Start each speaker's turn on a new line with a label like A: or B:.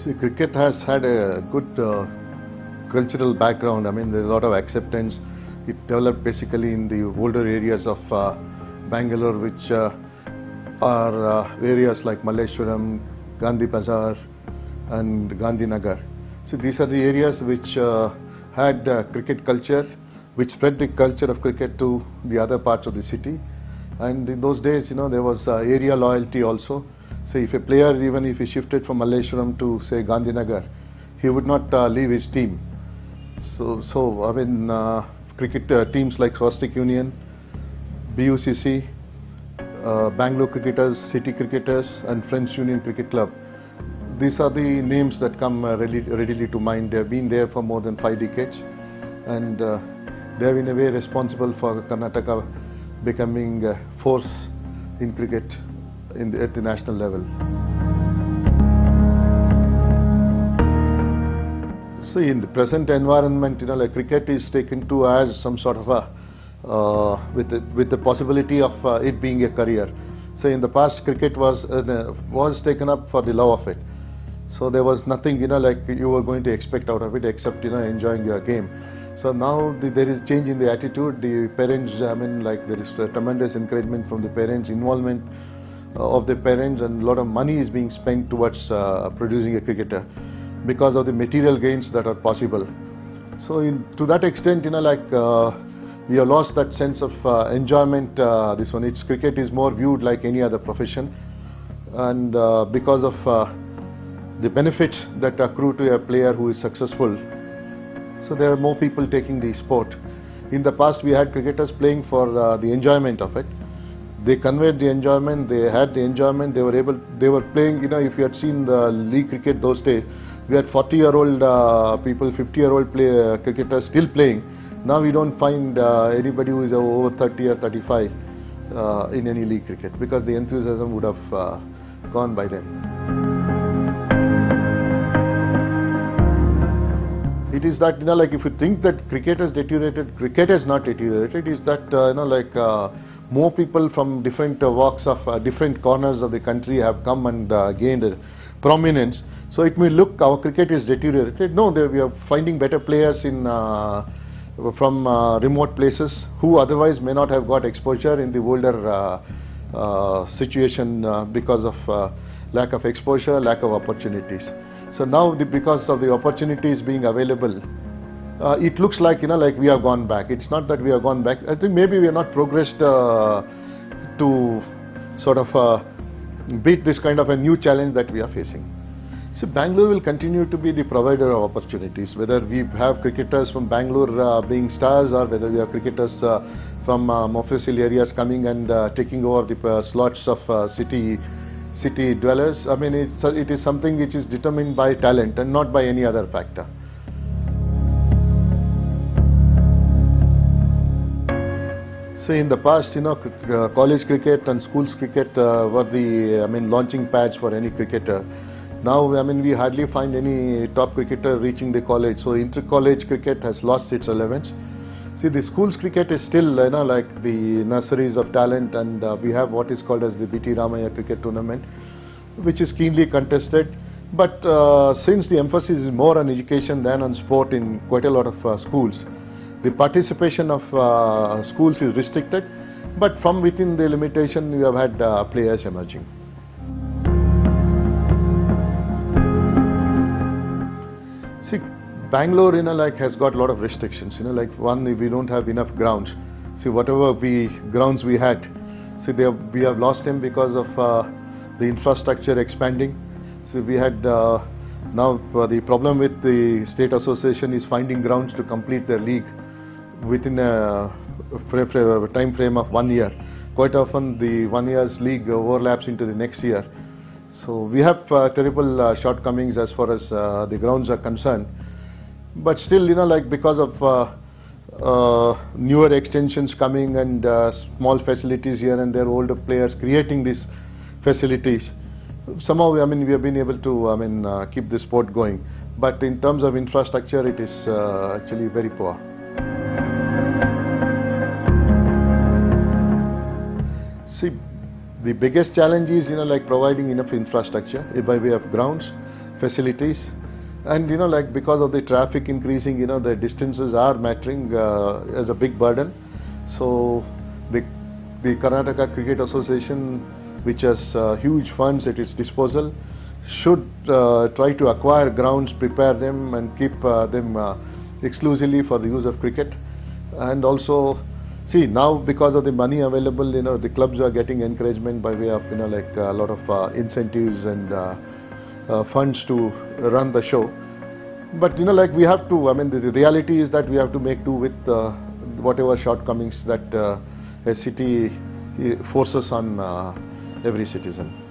A: See, cricket has had a good cultural background. I mean, there's a lot of acceptance. It developed basically in the older areas of Bangalore, which are areas like Malleshwaram, Gandhi Bazaar and Gandhinagar. So these are the areas which had cricket culture, which spread the culture of cricket to the other parts of the city. And in those days, there was area loyalty also. So if a player, even if he shifted from Malleshwaram to say Gandhinagar, he would not leave his team. So I mean, cricket teams like Swastik Union, BUCC, Bangalore Cricketers, City Cricketers and Friends Union Cricket Club. These are the names that come readily to mind. They have been there for more than 5 decades, and they have in a way responsible for Karnataka becoming a force in cricket at the national level. So in the present environment, like cricket is taken to as some sort of a with the possibility of it being a career. So in the past, cricket was taken up for the love of it. So there was nothing like you were going to expect out of it except enjoying your game. So now there is change in the attitude. The parents, I mean, like there is a tremendous encouragement from the parents, involvement of the parents, and a lot of money is being spent towards producing a cricketer because of the material gains that are possible. So to that extent, we have lost that sense of enjoyment. Cricket is more viewed like any other profession, and because of the benefits that accrue to a player who is successful, so there are more people taking the sport. In the past, we had cricketers playing for the enjoyment of it. They conveyed the enjoyment, they had the enjoyment, they were playing, if you had seen the league cricket those days, we had 40-year-old people, 50-year-old cricketers still playing. Now we don't find anybody who is over 30 or 35 in any league cricket, because the enthusiasm would have gone by then. It is that, like if you think that cricket has deteriorated, cricket has not deteriorated. Is that, more people from different walks of different corners of the country have come and gained prominence. So it may look our cricket is deteriorated. No, we are finding better players from remote places who otherwise may not have got exposure in the older situation because of lack of exposure, lack of opportunities. So now, because of the opportunities being available, it looks like like we have gone back. It's not that we have gone back. I think maybe we have not progressed to sort of beat this kind of a new challenge that we are facing. So Bangalore will continue to be the provider of opportunities, whether we have cricketers from Bangalore being stars, or whether we have cricketers from Mofussil areas coming and taking over the slots of city dwellers. I mean, it is something which is determined by talent and not by any other factor. So in the past, college cricket and schools cricket were the, launching pads for any cricketer. Now, we hardly find any top cricketer reaching the college. So inter-college cricket has lost its relevance. See, the schools cricket is still, like the nurseries of talent, and we have what is called as the BT Ramaya cricket tournament, which is keenly contested. But since the emphasis is more on education than on sport in quite a lot of schools, the participation of schools is restricted. But from within the limitation, we have had players emerging. See, Bangalore, has got a lot of restrictions. Like one, we don't have enough grounds. See, whatever grounds we had, see, we have lost them because of the infrastructure expanding. So we had now the problem with the state association is finding grounds to complete their league within a time frame of 1 year. Quite often, the 1 year's league overlaps into the next year. So we have terrible shortcomings as far as the grounds are concerned. But still, because of newer extensions coming and small facilities here and there, older players creating these facilities, somehow, we have been able to, keep the sport going. But in terms of infrastructure, it is actually very poor. See, the biggest challenge is, providing enough infrastructure by way of grounds, facilities. And like because of the traffic increasing, the distances are mattering as a big burden. So the Karnataka Cricket Association, which has huge funds at its disposal, should try to acquire grounds, prepare them, and keep them exclusively for the use of cricket. And also, see, now because of the money available, the clubs are getting encouragement by way of like a lot of incentives and funds to run the show. But like we have to, I mean, the reality is that we have to make do with whatever shortcomings that a city forces on every citizen.